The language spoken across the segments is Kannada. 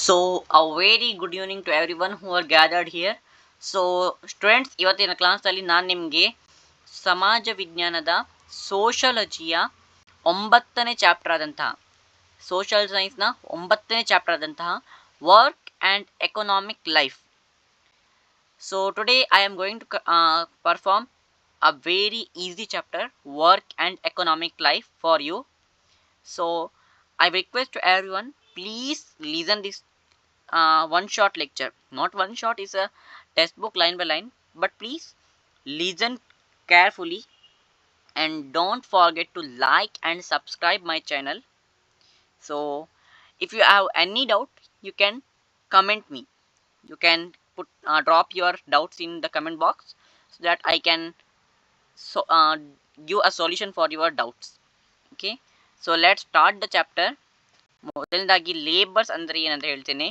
So, a very good evening to everyone who are gathered here. So students, ಇವತ್ತಿನ ಕ್ಲಾಸಲ್ಲಿ ನಾನು ನಿಮಗೆ ಸಮಾಜ ವಿಜ್ಞಾನದ ಸೋಷಾಲಜಿಯ 9ನೇ ಚಾಪ್ಟರ್ ಆದಂತಹ ಸೋಷಿಯಲ್ ಸೈನ್ಸ್ನ 9ನೇ ಚಾಪ್ಟರ್ ಆದಂತಹ work and economic life. So today I am going to perform a very easy chapter, work and economic life for you. So I request to everyone, please listen this one short lecture. Not one short, is a textbook line by line, but please listen carefully and don't forget to like and subscribe my channel. So if you have any doubt, you can comment me. You can put drop your doubts in the comment box so that I can give a solution for your doubts. Okay, so let's start the chapter. ಮೊದಲನೇದಾಗಿ ಲೇಬರ್ಸ್ ಅಂದರೆ ಏನಂತ ಹೇಳ್ತೇನೆ.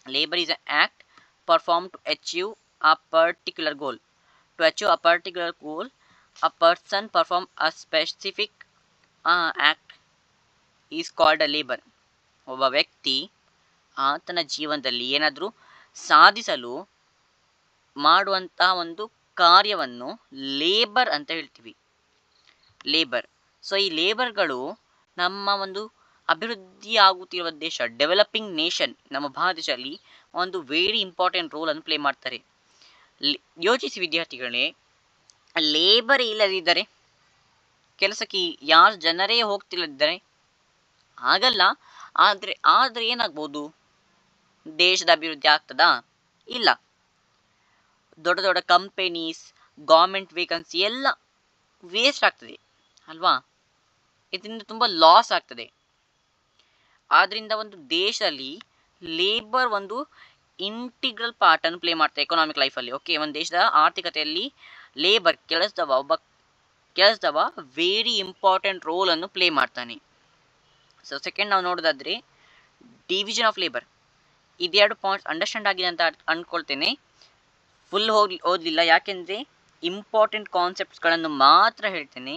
Labour is an act performed to achieve a particular goal. To achieve a particular goal, a person perform a specific act is called a labor. ಒಬ್ಬ ವ್ಯಕ್ತಿ ಆತನ ಜೀವನದಲ್ಲಿ ಏನಾದರೂ ಸಾಧಿಸಲು ಮಾಡುವಂಥ ಒಂದು ಕಾರ್ಯವನ್ನು ಲೇಬರ್ ಅಂತ ಹೇಳ್ತೀವಿ. ಲೇಬರ್. ಸೊ ಈ ಲೇಬರ್ಗಳು ನಮ್ಮ ಒಂದು ಅಭಿವೃದ್ಧಿ ಆಗುತ್ತಿರುವ ದೇಶ, ಡೆವಲಪಿಂಗ್ ನೇಷನ್, ನಮ್ಮ ಭಾರತ ದೇಶದಲ್ಲಿ ಒಂದು ವೆರಿ ಇಂಪಾರ್ಟೆಂಟ್ ರೋಲನ್ನು ಪ್ಲೇ ಮಾಡ್ತಾರೆ. ಯೋಚಿಸಿ ವಿದ್ಯಾರ್ಥಿಗಳೇ, ಲೇಬರ್ ಇಲ್ಲದಿದ್ದರೆ, ಕೆಲಸಕ್ಕೆ ಯಾರು ಜನರೇ ಹೋಗ್ತಿಲ್ಲದಿದ್ದರೆ ಆಗಲ್ಲ. ಆದರೆ ಏನಾಗ್ಬೋದು? ದೇಶದ ಅಭಿವೃದ್ಧಿ ಆಗ್ತದಾ? ಇಲ್ಲ. ದೊಡ್ಡ ದೊಡ್ಡ ಕಂಪೆನೀಸ್, ಗೌರ್ಮೆಂಟ್ ವೇಕನ್ಸಿ ಎಲ್ಲ ವೇಸ್ಟ್ ಆಗ್ತದೆ ಅಲ್ವಾ? ಇದರಿಂದ ತುಂಬ ಲಾಸ್ ಆಗ್ತದೆ. ಆದ್ದರಿಂದ ಒಂದು ದೇಶದಲ್ಲಿ ಲೇಬರ್ ಒಂದು ಇಂಟಿಗ್ರಲ್ ಪಾರ್ಟನ್ನು ಪ್ಲೇ ಮಾಡ್ತಾರೆ ಎಕನಾಮಿಕ್ ಲೈಫಲ್ಲಿ. ಓಕೆ, ಒಂದು ದೇಶದ ಆರ್ಥಿಕತೆಯಲ್ಲಿ ಲೇಬರ್, ಕೆಲಸದವ ವೆರಿ ಇಂಪಾರ್ಟೆಂಟ್ ರೋಲನ್ನು ಪ್ಲೇ ಮಾಡ್ತಾನೆ. ಸೊ ಸೆಕೆಂಡ್ ನಾವು ನೋಡೋದಾದರೆ ಡಿವಿಷನ್ ಆಫ್ ಲೇಬರ್. ಇದೆರಡು ಪಾಯಿಂಟ್ಸ್ ಅಂಡರ್ಸ್ಟ್ಯಾಂಡ್ ಆಗಿದೆ ಅಂತ ಅಂದ್ಕೊಳ್ತೇನೆ. ಫುಲ್ ಓದಲಿಲ್ಲ, ಯಾಕೆಂದರೆ ಇಂಪಾರ್ಟೆಂಟ್ ಕಾನ್ಸೆಪ್ಟ್ಸ್ಗಳನ್ನು ಮಾತ್ರ ಹೇಳ್ತೇನೆ.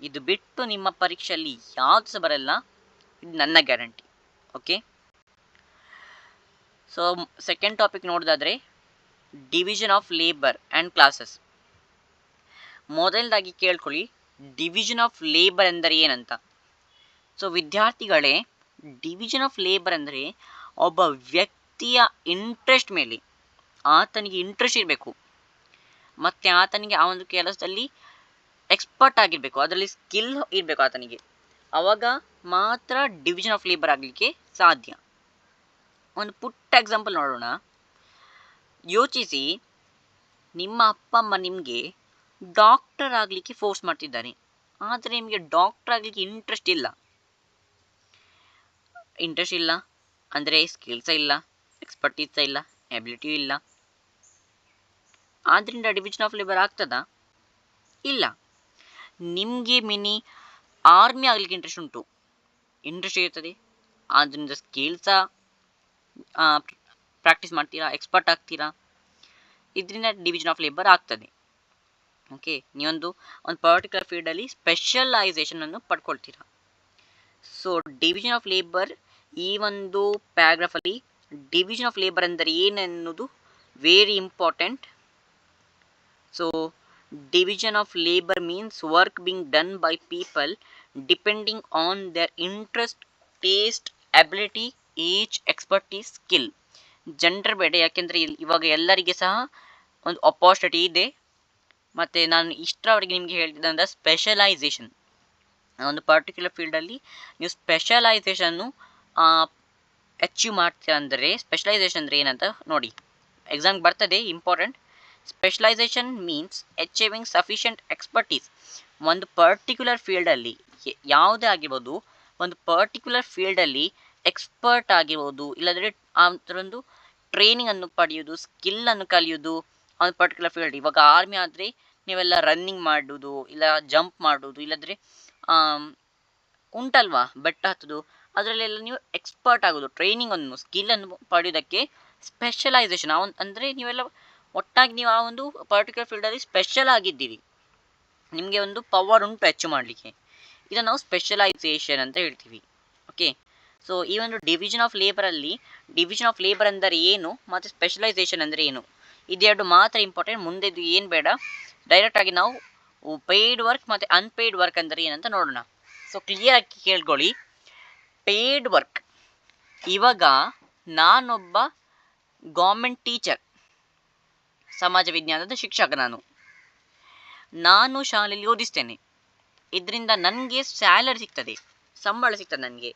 ಇದು ಬಿಟ್ಟು ನಿಮ್ಮ ಪರೀಕ್ಷೆಯಲ್ಲಿ ಯಾವುದು ಸಹ ಬರಲ್ಲ, ಇದು ನನ್ನ guarantee. Okay, so second topic ನೋಡೋದಾದರೆ division of labour and classes. ಮೊದಲದಾಗಿ ಕೇಳ್ಕೊಳ್ಳಿ, ಡಿವಿಷನ್ ಆಫ್ ಲೇಬರ್ ಎಂದರೆ ಏನಂತ. ಸೊ ವಿದ್ಯಾರ್ಥಿಗಳೇ, ಡಿವಿಷನ್ ಆಫ್ ಲೇಬರ್ ಅಂದರೆ ಒಬ್ಬ ವ್ಯಕ್ತಿಯ ಇಂಟ್ರೆಸ್ಟ್ ಮೇಲೆ, ಆತನಿಗೆ ಇಂಟ್ರೆಸ್ಟ್ ಇರಬೇಕು ಮತ್ತು ಆತನಿಗೆ ಆ ಒಂದು ಕೆಲಸದಲ್ಲಿ ಎಕ್ಸ್ಪರ್ಟ್ ಆಗಿರಬೇಕು, ಅದರಲ್ಲಿ ಸ್ಕಿಲ್ ಇರಬೇಕು ಆತನಿಗೆ. ಆವಾಗ ಮಾತ್ರ ಡಿವಿಷನ್ ಆಫ್ ಲೇಬರ್ ಆಗಲಿಕ್ಕೆ ಸಾಧ್ಯ. ಒಂದು ಪುಟ್ಟ ಎಕ್ಸಾಂಪಲ್ ನೋಡೋಣ. ಯೋಚಿಸಿ, ನಿಮ್ಮ ಅಪ್ಪ ಅಮ್ಮ ನಿಮಗೆ ಡಾಕ್ಟರ್ ಆಗಲಿಕ್ಕೆ ಫೋರ್ಸ್ ಮಾಡ್ತಿದ್ದಾರೆ, ಆದರೆ ನಿಮಗೆ ಡಾಕ್ಟರ್ ಆಗಲಿಕ್ಕೆ ಇಂಟ್ರೆಸ್ಟ್ ಇಲ್ಲ ಅಂದರೆ ಸ್ಕಿಲ್ಸ ಇಲ್ಲ, ಎಕ್ಸ್ಪರ್ಟೀಸ ಇಲ್ಲ, ಎಬಿಲಿಟಿಯೂ ಇಲ್ಲ. ಆದ್ದರಿಂದ ಡಿವಿಷನ್ ಆಫ್ ಲೇಬರ್ ಆಗ್ತದಾ? ಇಲ್ಲ. ನಿಮಗೆ ಮಿನಿ ಆರ್ಮಿ ಆಗಲಿಕ್ಕೆ ಇಂಟ್ರೆಸ್ಟ್ ಇರ್ತದೆ, ಆದ್ದರಿಂದ ಸ್ಕಿಲ್ಸ ಪ್ರಾಕ್ಟೀಸ್ ಮಾಡ್ತೀರಾ, ಎಕ್ಸ್ಪರ್ಟ್ ಆಗ್ತೀರಾ, ಇದರಿಂದ ಡಿವಿಷನ್ ಆಫ್ ಲೇಬರ್ ಆಗ್ತದೆ. ಓಕೆ, ನೀವೊಂದು ಪರ್ಟಿಕ್ಯುಲರ್ ಫೀಲ್ಡಲ್ಲಿ ಸ್ಪೆಷಲೈಸೇಷನನ್ನು ಪಡ್ಕೊಳ್ತೀರಾ. ಸೊ ಡಿವಿಷನ್ ಆಫ್ ಲೇಬರ್, ಈ ಒಂದು ಪ್ಯಾರಾಗ್ರಾಫಲ್ಲಿ ಡಿವಿಷನ್ ಆಫ್ ಲೇಬರ್ ಅಂದರೆ ಏನೆನ್ನುವುದು very important. So division of labor means work being done by people depending on their interest, taste, ability, age, expertise, skill. Gender ಬೇಡ, ಯಾಕೆಂದರೆ ಇವಾಗ ಎಲ್ಲರಿಗೆ ಸಹ ಒಂದು ಅಪಾರ್ಚುನಿಟಿ ಇದೆ. ಮತ್ತು ನಾನು ಇಷ್ಟರವರೆಗೆ ನಿಮಗೆ ಹೇಳ್ತಿದ್ದಂಥ ಸ್ಪೆಷಲೈಸೇಷನ್, ಒಂದು ಪರ್ಟಿಕ್ಯುಲರ್ ಫೀಲ್ಡಲ್ಲಿ ನೀವು ಸ್ಪೆಷಲೈಸೇಷನ್ನು ಅಚೀವ್ ಮಾಡ್ತೀರಾ. ಅಂದರೆ ಸ್ಪೆಷಲೈಸೇಷನ್ ಅಂದರೆ ಏನಂತ ನೋಡಿ, ಎಕ್ಸಾಮ್ಗೆ ಬರ್ತದೆ, important. Specialisation means achieving sufficient expertise. ಒಂದು ಪರ್ಟಿಕ್ಯುಲರ್ ಫೀಲ್ಡಲ್ಲಿ ಯಾವುದೇ ಆಗಿರ್ಬೋದು, ಒಂದು ಪರ್ಟಿಕ್ಯುಲರ್ ಫೀಲ್ಡಲ್ಲಿ ಎಕ್ಸ್ಪರ್ಟ್ ಆಗಿರ್ಬೋದು, ಇಲ್ಲಾಂದರೆ ಆ ಥರೊಂದು ಟ್ರೈನಿಂಗನ್ನು ಪಡೆಯೋದು, ಸ್ಕಿಲ್ಲನ್ನು ಕಲಿಯೋದು ಒಂದು ಪರ್ಟಿಕ್ಯುಲರ್ ಫೀಲ್ಡ್. ಇವಾಗ ಆರ್ಮಿ ಆದರೆ ನೀವೆಲ್ಲ ರನ್ನಿಂಗ್ ಮಾಡೋದು, ಇಲ್ಲ ಜಂಪ್ ಮಾಡೋದು, ಇಲ್ಲಾಂದರೆ ಉಂಟಲ್ವಾ ಬೆಟ್ಟ ಹತ್ತೋದು, ಅದರಲ್ಲೆಲ್ಲ ನೀವು ಎಕ್ಸ್ಪರ್ಟ್ ಆಗೋದು, ಟ್ರೈನಿಂಗನ್ನು, ಸ್ಕಿಲ್ಲನ್ನು ಪಡೆಯೋದಕ್ಕೆ ಸ್ಪೆಷಲೈಸೇಷನ್. ಅಂದರೆ ನೀವೆಲ್ಲ ಒಟ್ಟಾಗಿ ನೀವು ಆ ಒಂದು ಪರ್ಟಿಕ್ಯುಲರ್ ಫೀಲ್ಡಲ್ಲಿ ಸ್ಪೆಷಲ್ ಆಗಿದ್ದೀರಿ, ನಿಮಗೆ ಒಂದು ಪವರ್ ಉಂಟು ಅಚೀವ್ ಮಾಡಲಿಕ್ಕೆ. ಇದನ್ನು ನಾವು ಸ್ಪೆಷಲೈಸೇಷನ್ ಅಂತ ಹೇಳ್ತೀವಿ. ಓಕೆ, ಸೊ ಈ ಒಂದು ಡಿವಿಷನ್ ಆಫ್ ಲೇಬರಲ್ಲಿ ಡಿವಿಷನ್ ಆಫ್ ಲೇಬರ್ ಅಂದರೆ ಏನು ಮತ್ತು ಸ್ಪೆಷಲೈಸೇಷನ್ ಅಂದರೆ ಏನು, ಇದೆರಡು ಮಾತ್ರ ಇಂಪಾರ್ಟೆಂಟ್. ಮುಂದೆದು ಏನು ಬೇಡ, ಡೈರೆಕ್ಟಾಗಿ ನಾವು ಪೇಯ್ಡ್ ವರ್ಕ್ ಮತ್ತು ಅನ್ಪೇಯ್ಡ್ ವರ್ಕ್ ಅಂದರೆ ಏನಂತ ನೋಡೋಣ. ಸೊ ಕ್ಲಿಯರಾಗಿ ಕೇಳ್ಕೊಳ್ಳಿ. ಪೇಯ್ಡ್ ವರ್ಕ್, ಇವಾಗ ನಾನೊಬ್ಬ ಗೌರ್ಮೆಂಟ್ ಟೀಚರ್, ಸಮಾಜ ವಿಜ್ಞಾನದ ಶಿಕ್ಷಕ. ನಾನು ಶಾಲೆಯಲ್ಲಿ ಓದಿಸ್ತೇನೆ. ಇದರಿಂದ ನನಗೆ ಸ್ಯಾಲರಿ ಸಿಗ್ತದೆ, ಸಂಬಳ ಸಿಗ್ತದೆ ನನಗೆ.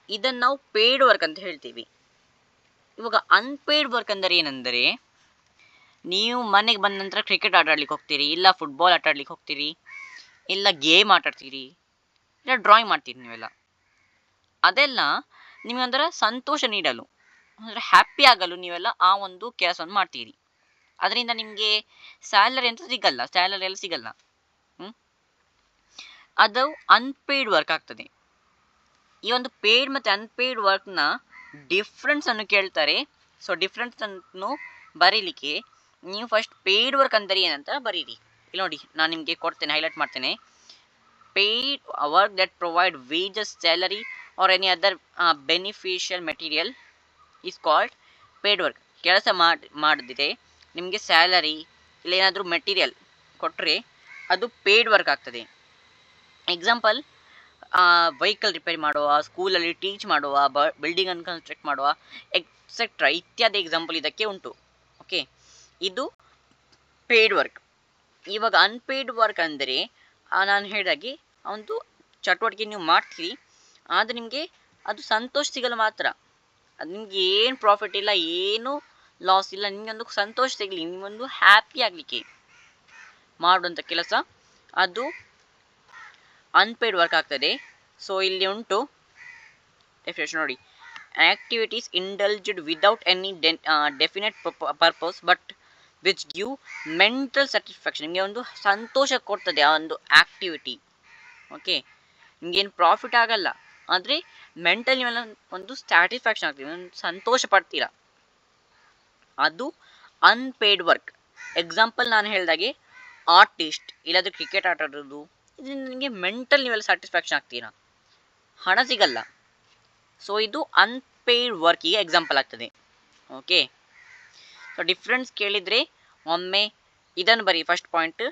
ಇದನ್ನು ನಾವು ಪೇಯ್ಡ್ ವರ್ಕ್ ಅಂತ ಹೇಳ್ತೀವಿ. ಇವಾಗ ಅನ್ಪೇಯ್ಡ್ ವರ್ಕ್ ಅಂದರೆ ಏನೆಂದರೆ, ನೀವು ಮನೆಗೆ ಬಂದ ನಂತರ ಕ್ರಿಕೆಟ್ ಆಟ ಆಡ್ಲಿಕ್ಕೆ ಹೋಗ್ತೀರಿ, ಇಲ್ಲ ಫುಟ್ಬಾಲ್ ಆಟ ಆಡ್ಲಿಕ್ಕೆ ಹೋಗ್ತೀರಿ, ಇಲ್ಲ ಗೇಮ್ ಆಟ ಆಡ್ತೀರಿ, ಇಲ್ಲ ಡ್ರಾಯಿಂಗ್ ಮಾಡ್ತೀರಿ. ನೀವೆಲ್ಲ ಅದೆಲ್ಲ ನಿಮಗೊಂಥರ ಸಂತೋಷ ನೀಡಲು, ಅಂದರೆ ಹ್ಯಾಪಿ ಆಗಲು ನೀವೆಲ್ಲ ಆ ಒಂದು ಕೆಲಸವನ್ನು ಮಾಡ್ತೀರಿ. ಅದರಿಂದ ನಿಮಗೆ ಸ್ಯಾಲರಿ ಅಂತ ಸಿಗಲ್ಲ, ಸ್ಯಾಲರಿ ಎಲ್ಲ ಸಿಗಲ್ಲ. ಅದು ಅನ್ಪೇಯ್ಡ್ ವರ್ಕ್ ಆಗ್ತದೆ. ಈ ಒಂದು ಪೇಯ್ಡ್ ಮತ್ತು ಅನ್ಪೇಯ್ಡ್ ವರ್ಕ್ನ ಡಿಫ್ರೆನ್ಸನ್ನು ಕೇಳ್ತಾರೆ. ಸೊ ಡಿಫ್ರೆನ್ಸನ್ನು ಬರೀಲಿಕ್ಕೆ ನೀವು ಫಸ್ಟ್ ಪೇಯ್ಡ್ ವರ್ಕ್ ಅಂದರೆ ಏನಂತ ಬರೀರಿ. ಇಲ್ಲಿ ನೋಡಿ, ನಾನು ನಿಮಗೆ ಕೊಡ್ತೇನೆ, ಹೈಲೈಟ್ ಮಾಡ್ತೇನೆ. Paid work that provide wages, salary R any other beneficial material is called paid work. ಕೆಲಸ ಮಾಡಿದ್ರೆ ನಿಮಗೆ ಸ್ಯಾಲರಿ ಇಲ್ಲ ಏನಾದರೂ ಮೆಟೀರಿಯಲ್ ಕೊಟ್ಟರೆ ಅದು ಪೇಯ್ಡ್ ವರ್ಕ್ ಆಗ್ತದೆ. ಎಕ್ಸಾಂಪಲ್, ವೆಹಿಕಲ್ ರಿಪೇರಿ ಮಾಡುವ, ಸ್ಕೂಲಲ್ಲಿ ಟೀಚ್ ಮಾಡುವ, ಬಿಲ್ಡಿಂಗನ್ನು ಕನ್ಸ್ಟ್ರಕ್ಟ್ ಮಾಡುವ, ಎಕ್ಸೆಟ್ರಾ ಇತ್ಯಾದಿ ಎಕ್ಸಾಂಪಲ್ ಇದಕ್ಕೆ ಉಂಟು. ಓಕೆ, ಇದು ಪೇಯ್ಡ್ ವರ್ಕ್. ಇವಾಗ ಅನ್ಪೇಯ್ಡ್ ವರ್ಕ್ ಅಂದರೆ ನಾನು ಹೇಳಿದಾಗೆ ಒಂದು ಚಟುವಟಿಕೆ ನೀವು ಮಾಡ್ತೀರಿ, ಆದರೆ ನಿಮಗೆ ಅದು ಸಂತೋಷ ಸಿಗಲು ಮಾತ್ರ. ಅದು ನಿಮಗೆ ಏನು ಪ್ರಾಫಿಟ್ ಇಲ್ಲ, ಏನು ಲಾಸ್ ಇಲ್ಲ, ನಿಮಗೆ ಒಂದು ಸಂತೋಷ ಸಿಗಲಿ, ನಿಮಗೊಂದು ಹ್ಯಾಪಿ ಆಗಲಿಕ್ಕೆ ಮಾಡುವಂಥ ಕೆಲಸ ಅದು ಅನ್ಪೇಯ್ಡ್ ವರ್ಕ್ ಆಗ್ತದೆ. ಸೊ ಇಲ್ಲಿ ಉಂಟು ಡೆಫಿನೇಷನ್ ನೋಡಿ. Activities indulged without any definite purpose but which give mental satisfaction. ನಿಮಗೆ ಒಂದು ಸಂತೋಷ ಕೊಡ್ತದೆ ಆ ಒಂದು ಆ್ಯಕ್ಟಿವಿಟಿ. ಓಕೆ, ನಿಮಗೇನು ಪ್ರಾಫಿಟ್ ಆಗಲ್ಲ, ಆದರೆ ಮೆಂಟಲ್ ನೀವೆಲ್ಲ ಒಂದು ಸ್ಯಾಟಿಸ್ಫ್ಯಾಕ್ಷನ್ ಆಗ್ತದೆ, ಒಂದು ಸಂತೋಷ ಪಡ್ತೀರ. ಅದು ಅನ್ಪೇಯ್ಡ್ ವರ್ಕ್. ಎಕ್ಸಾಂಪಲ್ ನಾನು ಹೇಳಿದಾಗೆ ಆರ್ಟಿಸ್ಟ್, ಇಲ್ಲಾಂದರೆ ಕ್ರಿಕೆಟ್ ಆಟ ಆಡೋದು, ಇದರಿಂದ ನಿಮಗೆ ಮೆಂಟಲ್ ನೀವೆಲ್ಲ ಸ್ಯಾಟಿಸ್ಫ್ಯಾಕ್ಷನ್ ಆಗ್ತೀರಾ, ಹಣ ಸಿಗಲ್ಲ. ಸೊ ಇದು ಅನ್ಪೇಯ್ಡ್ ವರ್ಕಿಗೆ ಎಕ್ಸಾಂಪಲ್ ಆಗ್ತದೆ. ಓಕೆ, ಸೊ ಡಿಫ್ರೆನ್ಸ್ ಕೇಳಿದರೆ ಒಮ್ಮೆ ಇದನ್ನು ಬರೀ. ಫಸ್ಟ್ ಪಾಯಿಂಟ್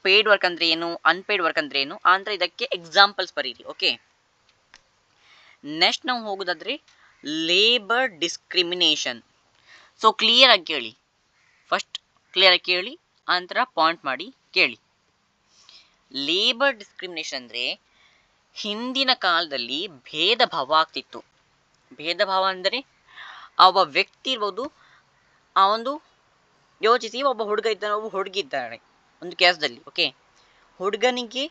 ಪೇಯ್ಡ್ ವರ್ಕ್ ಅಂದರೆ ಏನು, ಅನ್ಪೇಯ್ಡ್ ವರ್ಕ್ ಅಂದರೆ ಏನು, ಅಂದರೆ ಇದಕ್ಕೆ ಎಕ್ಸಾಂಪಲ್ಸ್ ಬರೀರಿ. ಓಕೆ, ನೆಕ್ಸ್ಟ್ ನಾವು ಹೋಗೋದಾದರೆ ಲೇಬರ್ ಡಿಸ್ಕ್ರಿಮಿನೇಷನ್. ಸೊ ಕ್ಲಿಯರಾಗಿ ಕೇಳಿ, ಫಸ್ಟ್ ಕ್ಲಿಯರಾಗಿ ಕೇಳಿ, ಆನಂತರ ಪಾಯಿಂಟ್ ಮಾಡಿ ಕೇಳಿ. ಲೇಬರ್ ಡಿಸ್ಕ್ರಿಮಿನೇಷನ್ ಅಂದರೆ ಹಿಂದಿನ ಕಾಲದಲ್ಲಿ ಭೇದ ಭಾವ ಆಗ್ತಿತ್ತು. ಭೇದ ಭಾವ ಅಂದರೆ ಒಬ್ಬ ವ್ಯಕ್ತಿ ಇರ್ಬೋದು, ಆ ಒಂದು ಯೋಚಿಸಿ, ಒಬ್ಬ ಹುಡುಗ ಇದ್ದಾನೆ, ಒಬ್ಬ ಹುಡುಗಿ ಇದ್ದಾಳೆ ಒಂದು ಕೆಲಸದಲ್ಲಿ. ಓಕೆ, ಹುಡುಗನಿಗೆ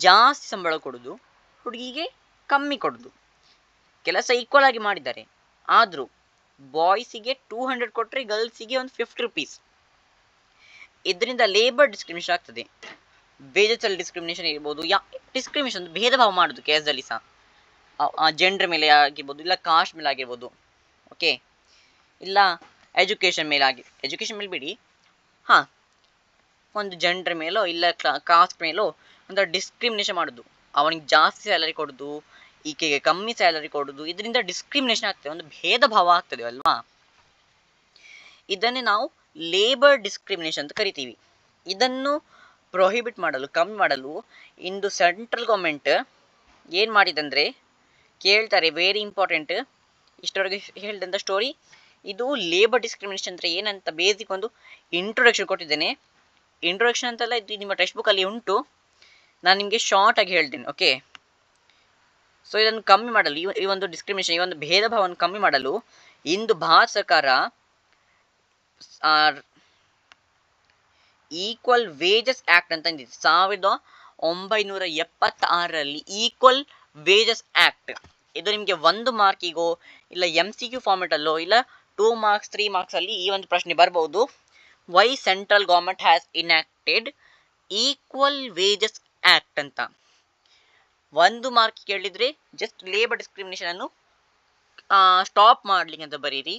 ಜಾಸ್ತಿ ಸಂಬಳ ಕೊಡೋದು, ಹುಡುಗಿಗೆ ಕಮ್ಮಿ ಕೊಡೋದು. ಕೆಲಸ ಈಕ್ವಲ್ ಆಗಿ ಮಾಡಿದ್ದಾರೆ, ಆದರೂ ಬಾಯ್ಸಿಗೆ 200 ಕೊಟ್ಟರೆ ಗರ್ಲ್ಸಿಗೆ ಒಂದು 50 ರುಪೀಸ್. ಇದರಿಂದ ಲೇಬರ್ ಡಿಸ್ಕ್ರಿಮಿನೇಷನ್ ಆಗ್ತದೆ. ವೇಜಸಲ್ಲಿ ಡಿಸ್ಕ್ರಿಮಿನೇಷನ್ ಇರ್ಬೋದು, ಡಿಸ್ಕ್ರಿಮಿನೇಷನ್ ಭೇದ ಭಾವ ಮಾಡೋದು ಕೆಲಸದಲ್ಲಿ ಸಹ, ಜೆಂಡರ್ ಮೇಲೆ ಆಗಿರ್ಬೋದು, ಇಲ್ಲ ಕಾಸ್ಟ್ ಮೇಲೆ ಆಗಿರ್ಬೋದು. ಓಕೆ, ಇಲ್ಲ ಎಜುಕೇಷನ್ ಮೇಲೆ ಬಿಡಿ, ಹಾಂ, ಒಂದು ಜೆಂಡರ್ ಮೇಲೋ ಇಲ್ಲ ಕಾಸ್ಟ್ ಮೇಲೋ ಒಂದು ಡಿಸ್ಕ್ರಿಮಿನೇಷನ್ ಮಾಡೋದು, ಅವನಿಗೆ ಜಾಸ್ತಿ ಸ್ಯಾಲರಿ ಕೊಡೋದು, ಈಕೆಗೆ ಕಮ್ಮಿ ಸ್ಯಾಲರಿ ಕೊಡೋದು. ಇದರಿಂದ ಡಿಸ್ಕ್ರಿಮಿನೇಷನ್ ಆಗ್ತದೆ, ಒಂದು ಭೇದ ಭಾವ ಆಗ್ತದೆ ಅಲ್ವಾ. ಇದನ್ನೇ ನಾವು ಲೇಬರ್ ಡಿಸ್ಕ್ರಿಮಿನೇಷನ್ ಅಂತ ಕರಿತೀವಿ. ಇದನ್ನು ಪ್ರೊಹಿಬಿಟ್ ಮಾಡಲು, ಕಮ್ಮಿ ಮಾಡಲು ಇಂದು ಸೆಂಟ್ರಲ್ ಗೌರ್ಮೆಂಟ್ ಏನು ಮಾಡಿದಂದರೆ, ಕೇಳ್ತಾರೆ, ವೆರಿ ಇಂಪಾರ್ಟೆಂಟ್, ಇಷ್ಟವರೆಗೆ ಹೇಳಿದಂಥ ಸ್ಟೋರಿ. ಇದು ಲೇಬರ್ ಡಿಸ್ಕ್ರಿಮಿನೇಷನ್ ಅಂದರೆ ಏನಂತ ಬೇಸಿಕ್ ಒಂದು ಇಂಟ್ರೊಡಕ್ಷನ್ ಕೊಟ್ಟಿದ್ದೇನೆ. ಇಂಟ್ರೊಡಕ್ಷನ್ ಅಂತೆಲ್ಲ ಇದು ನಿಮ್ಮ ಟೆಕ್ಸ್ಟ್ ಬುಕ್ಕಲ್ಲಿ ಉಂಟು, ನಾನು ನಿಮಗೆ ಶಾರ್ಟಾಗಿ ಹೇಳ್ತೇನೆ. ಓಕೆ, ಸೊ ಇದನ್ನು ಕಮ್ಮಿ ಮಾಡಲು, ಈ ಒಂದು ಡಿಸ್ಕ್ರಿಮಿನೇಷನ್, ಈ ಒಂದು ಭೇದ ಭಾವವನ್ನು ಕಮ್ಮಿ ಮಾಡಲು ಇಂದು ಭಾರತ ಸರ್ಕಾರ ಈಕ್ವಲ್ ವೇಜಸ್ ಆ್ಯಕ್ಟ್ ಅಂತ ಅಂದಿದೆ. 1976ರಲ್ಲಿ ಈಕ್ವಲ್ ವೇಜಸ್ ಆ್ಯಕ್ಟ್. ಇದು ನಿಮಗೆ 1 ಮಾರ್ಕಿಗೋ ಇಲ್ಲ MCQ ಫಾರ್ಮೆಟಲ್ಲೋ ಇಲ್ಲ 2 ಮಾರ್ಕ್ಸ್ 3 ಮಾರ್ಕ್ಸಲ್ಲಿ ಈ ಒಂದು ಪ್ರಶ್ನೆ ಬರ್ಬೋದು. Why central government has enacted equal wages act ಅಂತ. 1 ಮಾರ್ಕ್ ಕೇಳಿದರೆ ಜಸ್ಟ್ ಲೇಬರ್ ಡಿಸ್ಕ್ರಿಮಿನೇಷನನ್ನು ಸ್ಟಾಪ್ ಮಾಡಲಿಕ್ಕೆ ಅಂತ ಬರೀರಿ.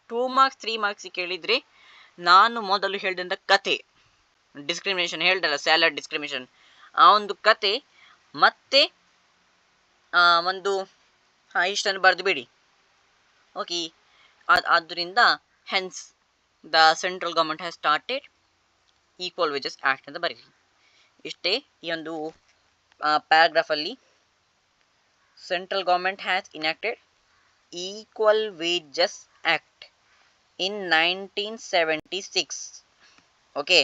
2 ಮಾರ್ಕ್ಸ್ 3 ಮಾರ್ಕ್ಸ್ ಕೇಳಿದರೆ ನಾನು ಮೊದಲು ಹೇಳಿದಂಥ ಕತೆ, ಡಿಸ್ಕ್ರಿಮಿನೇಷನ್ ಹೇಳ್ದಲ್ಲ, ಸ್ಯಾಲರಿ ಡಿಸ್ಕ್ರಿಮಿನೇಷನ್, ಆ ಒಂದು ಕತೆ ಮತ್ತೆ ಒಂದು ಇಷ್ಟನ್ನು ಬರೆದು ಬಿಡಿ. ಓಕೆ, ಆದ್ದರಿಂದ hence the central government has started equal wages act ಅಂತ ಬರೀರಿ. ಇಷ್ಟೇ ಈ ಒಂದು ಪ್ಯಾರಾಗ್ರಾಫಲ್ಲಿ central government has enacted equal wages act in 1976. Okay,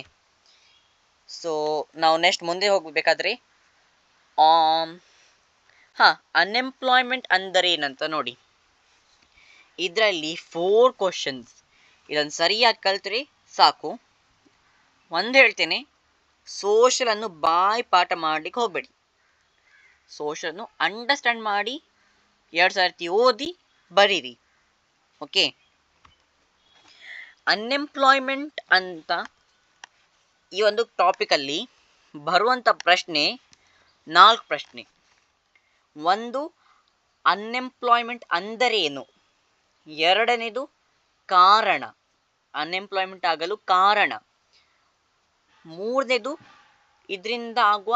so ನಾವು ನೆಕ್ಸ್ಟ್ ಮುಂದೆ ಹೋಗಬೇಕಾದ್ರೆ ಅನ್ಎಂಪ್ಲಾಯ್ಮೆಂಟ್ ಅಂದರೆ ಏನಂತ ನೋಡಿ. ಇದರಲ್ಲಿ 4 ಕ್ವಶನ್ಸ್, ಇದನ್ನು ಸರಿಯಾಗಿ ಕಲ್ತ್ರೆ ಸಾಕು. ಒಂದು ಹೇಳ್ತೇನೆ, ಸೋಷಲನ್ನು ಬಾಯಿ ಪಾಠ ಮಾಡಲಿಕ್ಕೆ ಹೋಗಬೇಡಿ. ಸೋಷಲನ್ನು ಅಂಡರ್ಸ್ಟ್ಯಾಂಡ್ ಮಾಡಿ 2 ಸರ್ತಿ ಓದಿ ಬರೀರಿ. ಓಕೆ, ಅನ್ಎಂಪ್ಲಾಯ್ಮೆಂಟ್ ಅಂತ ಈ ಒಂದು ಟಾಪಿಕಲ್ಲಿ ಬರುವಂಥ ಪ್ರಶ್ನೆ 4 ಪ್ರಶ್ನೆ. ಒಂದು, ಅನ್ಎಂಪ್ಲಾಯ್ಮೆಂಟ್ ಅಂದರೇನು. ಎರಡನೇದು, ಕಾರಣ, ಅನ್ಎಂಪ್ಲಾಯ್ಮೆಂಟ್ ಆಗಲು ಕಾರಣ. ಮೂರನೇದು, ಇದರಿಂದ ಆಗುವ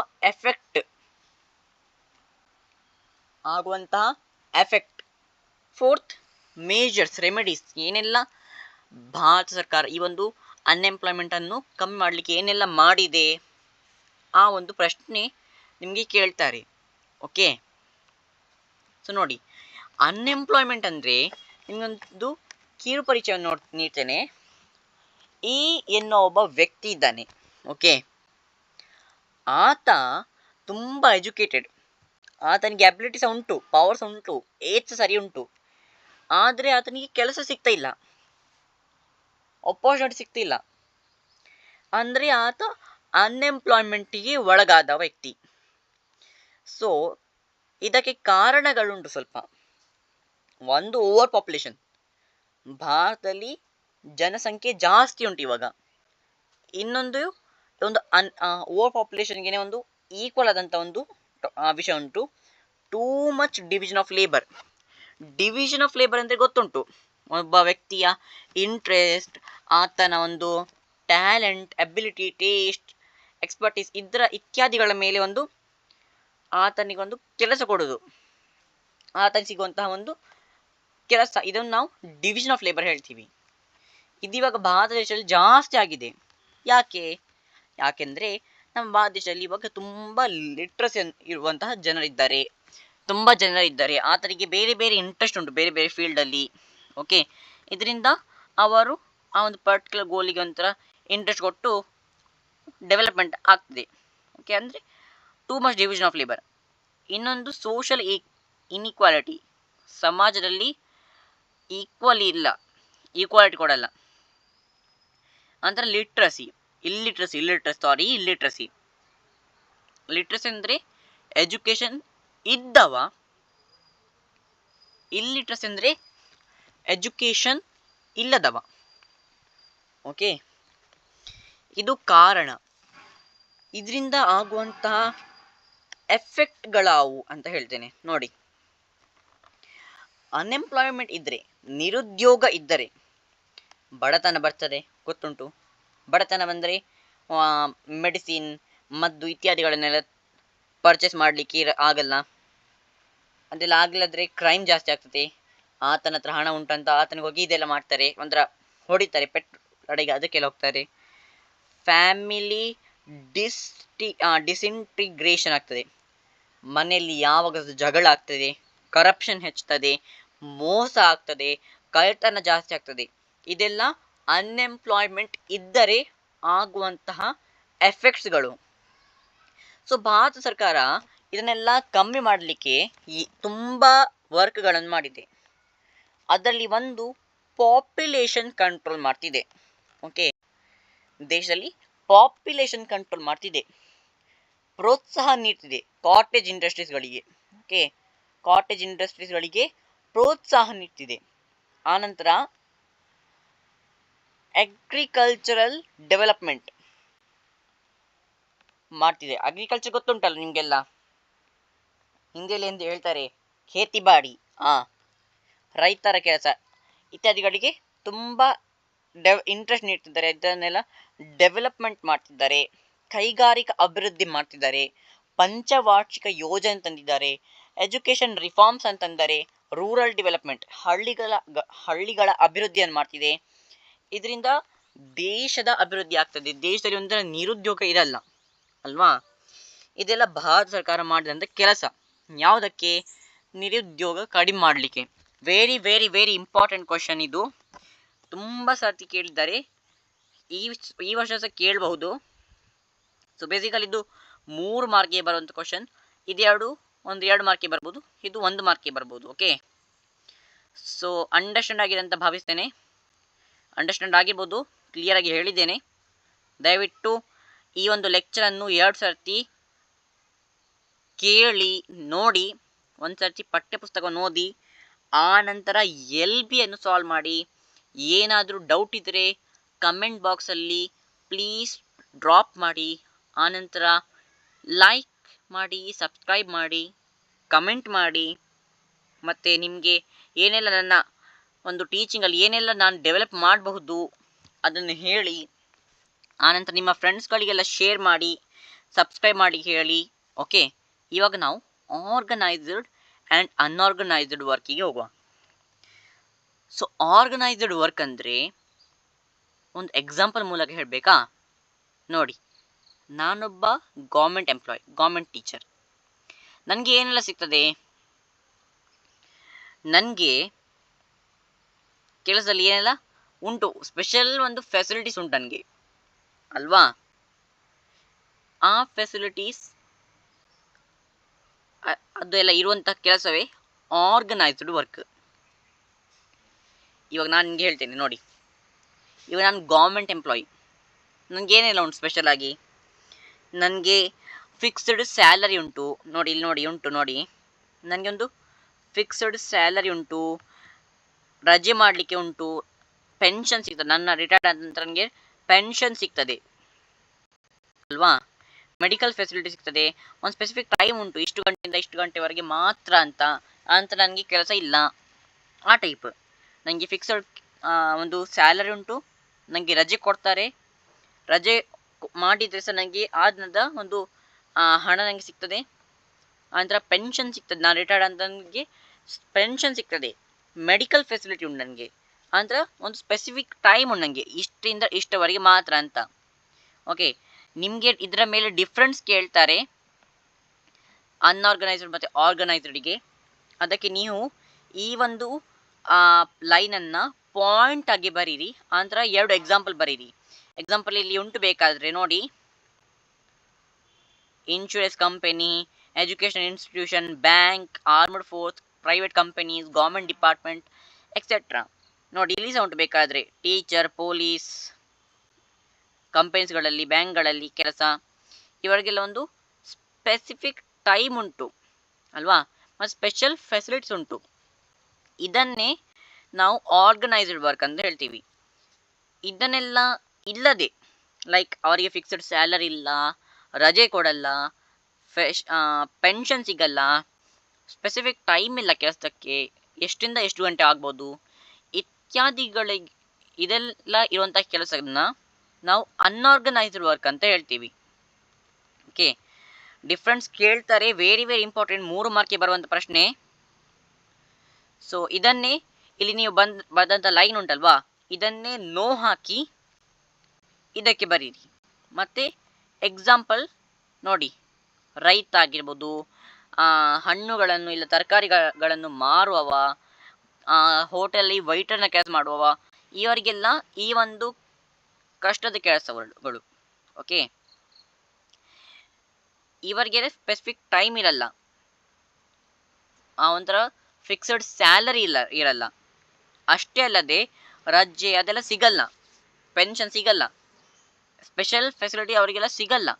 ಆಗುವಂತಹ ಎಫೆಕ್ಟ್. ಫೋರ್ತ್, ಮೇಜರ್ಸ್, ರೆಮಿಡೀಸ್, ಏನೆಲ್ಲ ಭಾರತ ಸರ್ಕಾರ ಈ ಒಂದು ಅನ್ಎಂಪ್ಲಾಯ್ಮೆಂಟನ್ನು ಕಮ್ಮಿ ಮಾಡಲಿಕ್ಕೆ ಏನೆಲ್ಲ ಮಾಡಿದೆ, ಆ ಒಂದು ಪ್ರಶ್ನೆ ನಿಮಗೆ ಕೇಳ್ತಾರೆ. ಓಕೆ, ಸೊ ನೋಡಿ, ಅನ್ಎಂಪ್ಲಾಯ್ಮೆಂಟ್ ಅಂದರೆ ನಿಮಗೊಂದು ಕಿರು ಪರಿಚಯವನ್ನು ನೀಡ್ತೇನೆ. ಈ ಎನ್ನುವ ಒಬ್ಬ ವ್ಯಕ್ತಿ ಇದ್ದಾನೆ. ಓಕೆ, ಆತ ತುಂಬ ಎಜುಕೇಟೆಡ್, ಆತನಿಗೆ ಅಬಿಲಿಟಿ ಸಹ ಉಂಟು, ಪವರ್ ಸಹ ಉಂಟು, ಏಜ್ ಸಹ ಸರಿ ಉಂಟು. ಆದರೆ ಆತನಿಗೆ ಕೆಲಸ ಸಿಗ್ತಾ ಇಲ್ಲ, ಅಪಾರ್ಚುನಿಟಿ ಸಿಗ್ತಿಲ್ಲ. ಅಂದರೆ ಆತ ಅನ್ಎಂಪ್ಲಾಯ್ಮೆಂಟಿಗೆ ಒಳಗಾದ ವ್ಯಕ್ತಿ. ಸೊ ಇದಕ್ಕೆ ಕಾರಣಗಳುಂಟು ಸ್ವಲ್ಪ. ಒಂದು, ಓವರ್ ಪಾಪ್ಯುಲೇಷನ್, ಭಾರತದಲ್ಲಿ ಜನಸಂಖ್ಯೆ ಜಾಸ್ತಿ ಉಂಟು ಇವಾಗ. ಇನ್ನೊಂದು, ಓವರ್ ಪಾಪ್ಯುಲೇಷನ್ಗೆ ಒಂದು ಈಕ್ವಲ್ ಆದಂಥ ಒಂದು ವಿಷಯ ಉಂಟು, too much division of labour. Division of labour ಅಂದರೆ ಗೊತ್ತುಂಟು, ಒಬ್ಬ ವ್ಯಕ್ತಿಯ ಇಂಟ್ರೆಸ್ಟ್, ಆತನ ಒಂದು ಟ್ಯಾಲೆಂಟ್, ಅಬಿಲಿಟಿ, ಟೇಸ್ಟ್, ಎಕ್ಸ್ಪರ್ಟೀಸ್ ಇತ್ಯಾದಿಗಳ ಮೇಲೆ ಆತನಿಗೊಂದು ಕೆಲಸ ಕೊಡೋದು, ಆತನಿಗೆ ಸಿಗುವಂತಹ ಒಂದು ಕೆಲಸ, ಇದನ್ನು ನಾವು ಡಿವಿಷನ್ ಆಫ್ ಲೇಬರ್ ಹೇಳ್ತೀವಿ. ಇದಿವಾಗ ಭಾರತ ದೇಶದಲ್ಲಿ ಜಾಸ್ತಿ ಆಗಿದೆ. ಯಾಕೆಂದರೆ ನಮ್ಮ ಭಾರತ ದೇಶದಲ್ಲಿ ಇವಾಗ ತುಂಬ ಲಿಟ್ರಸಿ ಇರುವಂತಹ ಜನರಿದ್ದಾರೆ, ತುಂಬ ಜನರಿದ್ದಾರೆ. ಆತನಿಗೆ ಬೇರೆ ಬೇರೆ ಇಂಟ್ರೆಸ್ಟ್ ಉಂಟು, ಬೇರೆ ಬೇರೆ ಫೀಲ್ಡಲ್ಲಿ. ಓಕೆ, ಇದರಿಂದ ಅವರು ಆ ಒಂದು ಪರ್ಟಿಕ್ಯುಲರ್ ಗೋಲಿಗೆ ಒಂಥರ ಇಂಟ್ರೆಸ್ಟ್ ಕೊಟ್ಟು ಡೆವಲಪ್ಮೆಂಟ್ ಆಗ್ತದೆ. ಓಕೆ, ಅಂದರೆ too much division of labour. ಇನ್ನೊಂದು, ಸೋಷಲ್ ಇನ್ಇಕ್ವಾಲಿಟಿ, ಸಮಾಜದಲ್ಲಿ ಈಕ್ವಾಲಿಟಿ ಕೊಡಲ್ಲ. ನಂತರ ಇಲ್ಲಿಟ್ರಸಿ ಅಂದರೆ ಎಜುಕೇಷನ್ ಇದ್ದವ, ಇಲ್ಲಿಟ್ರಸಿ ಅಂದರೆ ಎಜುಕೇಷನ್ ಇಲ್ಲದವ. ಓಕೆ, ಇದು ಕಾರಣ. ಇದರಿಂದ ಆಗುವಂತಹ ಎಫೆಕ್ಟ್ಗಳಾವು ಅಂತ ಹೇಳ್ತೇನೆ ನೋಡಿ. ಅನ್ಎಂಪ್ಲಾಯ್ಮೆಂಟ್ ಇದ್ದರೆ, ನಿರುದ್ಯೋಗ ಇದ್ದರೆ ಬಡತನ ಬರ್ತದೆ, ಗೊತ್ತುಂಟು. ಬಡತನ ಬಂದರೆ ಮೆಡಿಸಿನ್, ಮದ್ದು ಇತ್ಯಾದಿಗಳನ್ನೆಲ್ಲ ಪರ್ಚೇಸ್ ಮಾಡಲಿಕ್ಕೆ ಆಗಲ್ಲ. ಅದೆಲ್ಲ ಆಗಲಾದ್ರೆ ಕ್ರೈಮ್ ಜಾಸ್ತಿ ಆಗ್ತದೆ. ಆತನ ಹತ್ರ ಹಣ ಉಂಟಂತ ಆತನಿಗೆ ಹೋಗಿ ಇದೆಲ್ಲ ಮಾಡ್ತಾರೆ, ಒಂಥರ ಹೊಡಿತಾರೆ, ಅಡೆಗೆ ಅದಕ್ಕೆಲ್ಲ ಹೋಗ್ತಾರೆ. ಫ್ಯಾಮಿಲಿ ಡಿಸ್ಇಂಟಿಗ್ರೇಷನ್ ಆಗ್ತದೆ, ಮನೆಯಲ್ಲಿ ಯಾವಾಗ ಜಗಳ ಆಗ್ತದೆ, ಕರಪ್ಷನ್ ಹೆಚ್ಚುತ್ತದೆ, ಮೋಸ ಆಗ್ತದೆ, ಕಳ್ಳತನ ಜಾಸ್ತಿ ಆಗ್ತದೆ. ಇದೆಲ್ಲ ಅನ್ಎಂಪ್ಲಾಯ್ಮೆಂಟ್ ಇದ್ದರೆ ಆಗುವಂತಹ ಎಫೆಕ್ಟ್ಸ್ಗಳು. ಸೊ ಭಾರತ ಸರ್ಕಾರ ಇದನ್ನೆಲ್ಲ ಕಮ್ಮಿ ಮಾಡಲಿಕ್ಕೆ ತುಂಬ ವರ್ಕ್ಗಳನ್ನು ಮಾಡಿದೆ. ಅದರಲ್ಲಿ ಒಂದು, ಪಾಪ್ಯುಲೇಷನ್ ಕಂಟ್ರೋಲ್ ಮಾಡ್ತಿದೆ. ಓಕೆ, ದೇಶದಲ್ಲಿ ಪಾಪ್ಯುಲೇಷನ್ ಕಂಟ್ರೋಲ್ ಮಾಡ್ತಿದೆ, ಪ್ರೋತ್ಸಾಹ ನೀಡ್ತಿದೆ ಕಾಟೇಜ್ ಇಂಡಸ್ಟ್ರೀಸ್ಗಳಿಗೆ. ಓಕೆ, ಕಾಟೇಜ್ ಇಂಡಸ್ಟ್ರೀಸ್ಗಳಿಗೆ ಪ್ರೋತ್ಸಾಹ ನೀಡ್ತಿದೆ. ಆನಂತರ ಅಗ್ರಿಕಲ್ಚರಲ್ ಡೆವಲಪ್ಮೆಂಟ್ ಮಾಡ್ತಿದೆ. ಅಗ್ರಿಕಲ್ಚರ್ ಗೊತ್ತುಂಟಲ್ಲ ನಿಮಗೆಲ್ಲ, ಹಿಂದಿಯಲ್ಲಿ ಎಂದು ಹೇಳ್ತಾರೆ ಖೇತಿಬಾಡಿ, ರೈತರ ಕೆಲಸ ಇತ್ಯಾದಿಗಳಿಗೆ ತುಂಬ ಇಂಟ್ರೆಸ್ಟ್ ನೀಡ್ತಿದ್ದಾರೆ. ಇದನ್ನೆಲ್ಲ ಡೆವಲಪ್ಮೆಂಟ್ ಮಾಡ್ತಿದ್ದಾರೆ, ಕೈಗಾರಿಕಾ ಅಭಿವೃದ್ಧಿ ಮಾಡ್ತಿದ್ದಾರೆ, ಪಂಚವಾರ್ಷಿಕ ಯೋಜನೆ ತಂದಿದ್ದಾರೆ, ಎಜುಕೇಷನ್ ರಿಫಾರ್ಮ್ಸ್ ಅಂತಂದರೆ ರೂರಲ್ ಡೆವಲಪ್ಮೆಂಟ್, ಹಳ್ಳಿಗಳ ಅಭಿವೃದ್ಧಿಯನ್ನು ಮಾಡ್ತಿದೆ. ಇದರಿಂದ ದೇಶದ ಅಭಿವೃದ್ಧಿ ಆಗ್ತದೆ. ದೇಶದಲ್ಲಿ ಒಂಥರ ನಿರುದ್ಯೋಗ ಇರಲ್ಲ ಅಲ್ವಾ. ಇದೆಲ್ಲ ಭಾರತ ಸರ್ಕಾರ ಮಾಡಿದಂಥ ಕೆಲಸ. ಯಾವುದಕ್ಕೆ? ನಿರುದ್ಯೋಗ ಕಡಿಮೆ ಮಾಡಲಿಕ್ಕೆ. Very very very important question ಇದು. ತುಂಬ ಸರ್ತಿ ಕೇಳಿದ್ದಾರೆ, ಈ ವರ್ಷ ಸಹ ಕೇಳಬಹುದು. ಸೊ ಬೇಸಿಕಲಿ ಇದು 3 ಮಾರ್ಕ್ಗೆ ಬರುವಂಥ ಕ್ವಶನ್. ಇದೆರಡು 2 ಮಾರ್ಕ್ಗೆ ಬರ್ಬೋದು, ಇದು 1 ಮಾರ್ಕ್ಗೆ ಬರ್ಬೋದು. ಓಕೆ, ಸೊ ಅಂಡರ್ಸ್ಟ್ಯಾಂಡ್ ಆಗಿದೆ ಅಂತ ಭಾವಿಸ್ತೇನೆ. ಅಂಡರ್ಸ್ಟ್ಯಾಂಡ್ ಆಗಿರ್ಬೋದು, ಕ್ಲಿಯರ್ ಆಗಿ ಹೇಳಿದ್ದೇನೆ. ದಯವಿಟ್ಟು ಈ ಒಂದು ಲೆಕ್ಚರನ್ನು 2 ಸರ್ತಿ ಕೇಳಿ ನೋಡಿ, ಒಂದು ಸರ್ತಿ ಪಠ್ಯಪುಸ್ತಕವನ್ನು ಓದಿ, ಆ ನಂತರ LB ಅನ್ನು ಸಾಲ್ವ್ ಮಾಡಿ. ಏನಾದರೂ ಡೌಟ್ ಇದ್ದರೆ ಕಮೆಂಟ್ ಬಾಕ್ಸಲ್ಲಿ ಪ್ಲೀಸ್ ಡ್ರಾಪ್ ಮಾಡಿ. ಆನಂತರ ಲೈಕ್ ಮಾಡಿ, ಸಬ್ಸ್ಕ್ರೈಬ್ ಮಾಡಿ, ಕಮೆಂಟ್ ಮಾಡಿ. ಮತ್ತು ನಿಮಗೆ ಏನೆಲ್ಲ ನನ್ನ ಒಂದು ಟೀಚಿಂಗಲ್ಲಿ ಏನೆಲ್ಲ ನಾನು ಡೆವಲಪ್ ಮಾಡಬಹುದು ಅದನ್ನು ಹೇಳಿ. ಆನಂತರ ನಿಮ್ಮ ಫ್ರೆಂಡ್ಸ್ಗಳಿಗೆಲ್ಲ ಶೇರ್ ಮಾಡಿ, ಸಬ್ಸ್ಕ್ರೈಬ್ ಮಾಡಿ ಹೇಳಿ. ಓಕೆ, ಇವಾಗ ನಾವು ಆರ್ಗನೈಸ್ಡ್ ಆ್ಯಂಡ್ ಅನ್ಆರ್ಗನೈಸ್ಡ್ ವರ್ಕಿಗೆ ಹೋಗುವ. ಸೊ ಆರ್ಗನೈಸ್ಡ್ ವರ್ಕ್ ಅಂದರೆ ಒಂದು ಎಕ್ಸಾಂಪಲ್ ಮೂಲಕ ಹೇಳಬೇಕಾ? ನೋಡಿ, ನಾನೊಬ್ಬ ಗೌರ್ಮೆಂಟ್ ಎಂಪ್ಲಾಯ್, ಗೌರ್ಮೆಂಟ್ ಟೀಚರ್. ನನಗೆ ಏನೆಲ್ಲ ಸಿಗ್ತದೆ? ನನಗೆ ಕೆಲಸದಲ್ಲಿ ಏನೆಲ್ಲ ಉಂಟು? ಸ್ಪೆಷಲ್ ಒಂದು ಫೆಸಿಲಿಟೀಸ್ ಉಂಟು ನನಗೆ ಅಲ್ವಾ. ಆ ಫೆಸಿಲಿಟೀಸ್ ಅದೆಲ್ಲ ಇರುವಂಥ ಕೆಲಸವೇ ಆರ್ಗನೈಸ್ಡ್ ವರ್ಕ್. ಇವಾಗ ನಾನು ನಿಮಗೆ ಹೇಳ್ತೇನೆ ನೋಡಿ. ಇವಾಗ ನಾನು ಗೌರ್ಮೆಂಟ್ ಎಂಪ್ಲಾಯಿ, ನನಗೇನೆಲ್ಲ ಉಂಟು ಸ್ಪೆಷಲ್ ಆಗಿ? ನನಗೆ ಫಿಕ್ಸ್ಡ್ ಸ್ಯಾಲರಿ ಉಂಟು. ನೋಡಿ ಇಲ್ಲಿ ನೋಡಿ, ಉಂಟು ನೋಡಿ. ನನಗೆ ಒಂದು ಫಿಕ್ಸ್ಡ್ ಸ್ಯಾಲರಿ ಉಂಟು, ರಜೆ ಮಾಡಲಿಕ್ಕೆ ಉಂಟು, ಪೆನ್ಷನ್ ಸಿಗ್ತದೆ. ನನ್ನ ರಿಟೈರ್ಡ್ ಆದ ನಂತರ ನನಗೆ ಪೆನ್ಷನ್ ಸಿಗ್ತದೆ ಅಲ್ವಾ. ಮೆಡಿಕಲ್ ಫೆಸಿಲಿಟಿ ಸಿಗ್ತದೆ. ಒಂದು ಸ್ಪೆಸಿಫಿಕ್ ಟೈಮ್ ಉಂಟು, ಇಷ್ಟು ಗಂಟೆಯಿಂದ ಇಷ್ಟು ಗಂಟೆವರೆಗೆ ಮಾತ್ರ ಅಂತ ನನಗೆ ಕೆಲಸ ಇಲ್ಲ. ಆ ಟೈಪ್ ನನಗೆ ಫಿಕ್ಸಡ್ ಒಂದು ಸ್ಯಾಲರಿ ಉಂಟು, ನನಗೆ ರಜೆ ಕೊಡ್ತಾರೆ. ರಜೆ ಮಾಡಿದರೆ ಸಹ ನನಗೆ ಆದ ಒಂದು ಹಣ ನನಗೆ ಸಿಗ್ತದೆ. ಆನಂತರ ಪೆನ್ಷನ್ ಸಿಗ್ತದೆ. ನಾನು ರಿಟೈರ್ಡ್ ಅಂತ ನನಗೆ ಪೆನ್ಷನ್ ಸಿಗ್ತದೆ. ಮೆಡಿಕಲ್ ಫೆಸಿಲಿಟಿ ಉಂಟು ನನಗೆ. ಆನಂತರ ಒಂದು ಸ್ಪೆಸಿಫಿಕ್ ಟೈಮ್ ಉಂಟು ನನಗೆ, ಇಷ್ಟರಿಂದ ಇಷ್ಟವರೆಗೆ ಮಾತ್ರ ಅಂತ. ಓಕೆ, ನಿಮಗೆ ಇದರ ಮೇಲೆ ಡಿಫ್ರೆನ್ಸ್ ಕೇಳ್ತಾರೆ ಅನ್ಆರ್ಗನೈಸ್ಡ್ ಮತ್ತು ಆರ್ಗನೈಸ್ಡ್ಗೆ. ಅದಕ್ಕೆ ನೀವು ಈ ಒಂದು ಲೈನನ್ನು ಪಾಯಿಂಟ್ ಆಗಿ ಬರೀರಿ. ಆನಂತರ 2 ಎಕ್ಸಾಂಪಲ್ ಬರೀರಿ. ಎಕ್ಸಾಂಪಲ್ ಇಲ್ಲಿ ಉಂಟು, ಬೇಕಾದರೆ ನೋಡಿ. Insurance company, education institution, bank, armed force, private companies, government department etcetera. ನೋಡಿ ಇಲ್ಲಿ ಸಹ ಉಂಟು ಬೇಕಾದರೆ ಟೀಚರ್, ಪೊಲೀಸ್, ಕಂಪನೀಸ್ಗಳಲ್ಲಿ, ಬ್ಯಾಂಕ್ಗಳಲ್ಲಿ ಕೆಲಸ. ಇವರಿಗೆಲ್ಲ ಒಂದು ಸ್ಪೆಸಿಫಿಕ್ ಟೈಮ್ ಉಂಟು ಅಲ್ವಾ, ಮತ್ತು ಸ್ಪೆಷಲ್ ಫೆಸಿಲಿಟೀಸ್ ಉಂಟು. ಇದನ್ನೇ ನಾವು ಆರ್ಗನೈಸ್ಡ್ ವರ್ಕ್ ಅಂತ ಹೇಳ್ತೀವಿ. ಇದನ್ನೆಲ್ಲ ಇಲ್ಲದೆ, ಲೈಕ್ ಅವರಿಗೆ ಫಿಕ್ಸ್ಡ್ ಸ್ಯಾಲರಿ ಇಲ್ಲ, ರಜೆ ಕೊಡಲ್ಲ, ಪೆನ್ಷನ್ ಸಿಗಲ್ಲ, ಸ್ಪೆಸಿಫಿಕ್ ಟೈಮ್ ಇಲ್ಲ ಕೆಲಸಕ್ಕೆ, ಎಷ್ಟರಿಂದ ಎಷ್ಟು ಗಂಟೆ ಆಗ್ಬೋದು ಇತ್ಯಾದಿಗಳಿಗೆ, ಇದೆಲ್ಲ ಇರುವಂಥ ಕೆಲಸವನ್ನು ನಾವು ಅನ್ಆರ್ಗನೈಸ್ಡ್ ವರ್ಕ್ ಅಂತ ಹೇಳ್ತೀವಿ. ಓಕೆ, ಡಿಫ್ರೆನ್ಸ್ ಕೇಳ್ತಾರೆ. ವೆರಿ ವೆರಿ ಇಂಪಾರ್ಟೆಂಟ್, 3 ಮಾರ್ಕ್ಗೆ ಬರುವಂಥ ಪ್ರಶ್ನೆ. ಸೊ ಇದನ್ನೇ ಇಲ್ಲಿ ನೀವು ಬಂದಂಥ ಲೈನ್ ಉಂಟಲ್ವಾ, ಇದನ್ನೇ ನೋ ಹಾಕಿ ಇದಕ್ಕೆ ಬರೀರಿ. ಮತ್ತು ಎಕ್ಸಾಂಪಲ್ ನೋಡಿ, ರೈತ ಆಗಿರ್ಬೋದು, ಹಣ್ಣುಗಳನ್ನು ಇಲ್ಲ ತರಕಾರಿಗಳನ್ನು ಮಾರುವವ, ಹೋಟೆಲಲ್ಲಿ ವೈಟರ್ನ ಕೆಲಸ ಮಾಡುವವ, ಇವರಿಗೆಲ್ಲ ಈ ಒಂದು ಕಷ್ಟದ ಕೆಲಸಗಳು. ಓಕೆ, ಇವರಿಗೆ ಸ್ಪೆಸಿಫಿಕ್ ಟೈಮ್ ಇರಲ್ಲ, ಒಂಥರ ಫಿಕ್ಸಡ್ ಸ್ಯಾಲರಿ ಇರಲ್ಲ. ಅಷ್ಟೇ ಅಲ್ಲದೆ ರಜೆ ಅದೆಲ್ಲ ಸಿಗಲ್ಲ, ಪೆನ್ಷನ್ ಸಿಗಲ್ಲ, ಸ್ಪೆಷಲ್ ಫೆಸಿಲಿಟಿ ಅವರಿಗೆಲ್ಲ ಸಿಗಲ್ಲ.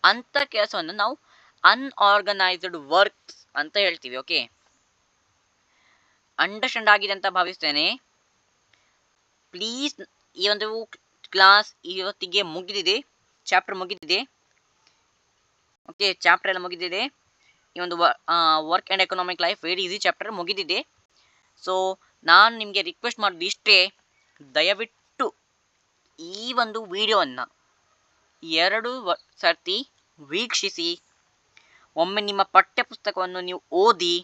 ಅಂಥ ಕೆಲಸವನ್ನು ನಾವು ಅನ್ಆರ್ಗನೈಸ್ಡ್ ವರ್ಕ್ಸ್ ಅಂತ ಹೇಳ್ತೀವಿ. ಓಕೆ, ಅಂಡರ್ಸ್ಟ್ಯಾಂಡ್ ಆಗಿದೆ ಅಂತ ಭಾವಿಸ್ತೇನೆ. ಪ್ಲೀಸ್, ಈ ಒಂದು ಕ್ಲಾಸ್ ಇವತ್ತಿಗೆ ಮುಗಿದಿದೆ, ಚಾಪ್ಟರ್ ಮುಗಿದಿದೆ. ಓಕೆ, ಚಾಪ್ಟರ್ ಎಲ್ಲ ಮುಗಿದಿದೆ. ಈ ಒಂದು work and economic life very easy chapter ಮುಗಿದಿದೆ. ಸೊ ನಾನು ನಿಮಗೆ ರಿಕ್ವೆಸ್ಟ್ ಮಾಡೋದು ಇಷ್ಟೇ, ದಯವಿಟ್ಟು ಈ ಒಂದು ವಿಡಿಯೋವನ್ನು 2 ಸರ್ತಿ ವೀಕ್ಷಿಸಿ, ಒಮ್ಮೆ ನಿಮ್ಮ ಪಠ್ಯ ಪುಸ್ತಕವನ್ನು ನೀವು ಓದಿ.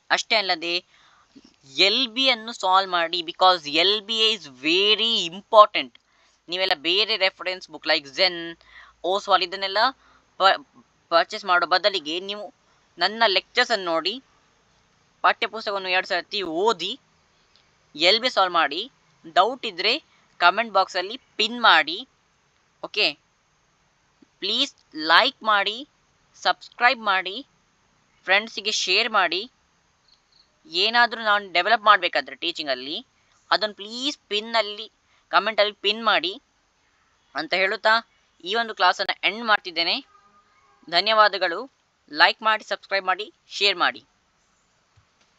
ಅಷ್ಟೇ ಅಲ್ಲದೆ ಎಲ್ ಬಿ ಅನ್ನು ಸಾಲ್ವ್ ಮಾಡಿ, because L B A is very important. ನೀವೆಲ್ಲ ಬೇರೆ reference book like Zen, Oswal ಇದನ್ನೆಲ್ಲ ಪರ್ಚೇಸ್ ಮಾಡೋ ಬದಲಿಗೆ ನೀವು ನನ್ನ ಲೆಕ್ಚರ್ಸನ್ನು ನೋಡಿ, ಪಠ್ಯಪುಸ್ತಕವನ್ನು 2 ಸರ್ತಿ ಓದಿ, ಎಲ್ ಬಿ ಸಾಲ್ವ್ ಮಾಡಿ. ಡೌಟ್ ಇದ್ದರೆ ಕಮೆಂಟ್ ಬಾಕ್ಸಲ್ಲಿ ಪಿನ್ ಮಾಡಿ. ಓಕೆ, ಪ್ಲೀಸ್ ಲೈಕ್ ಮಾಡಿ, ಸಬ್ಸ್ಕ್ರೈಬ್ ಮಾಡಿ, ಫ್ರೆಂಡ್ಸಿಗೆ ಶೇರ್ ಮಾಡಿ. ಏನಾದರೂ ನಾನು ಡೆವಲಪ್ ಮಾಡಬೇಕಾದ್ರೆ ಟೀಚಿಂಗಲ್ಲಿ ಅದನ್ನು ಪ್ಲೀಸ್ ಕಮೆಂಟಲ್ಲಿ ಪಿನ್ ಮಾಡಿ ಅಂತ ಹೇಳುತ್ತಾ ಈ ಒಂದು ಕ್ಲಾಸನ್ನು ಎಂಡ್ ಮಾಡ್ತಿದ್ದೇನೆ. ಧನ್ಯವಾದಗಳು. ಲೈಕ್ ಮಾಡಿ, ಸಬ್ಸ್ಕ್ರೈಬ್ ಮಾಡಿ, ಶೇರ್ ಮಾಡಿ.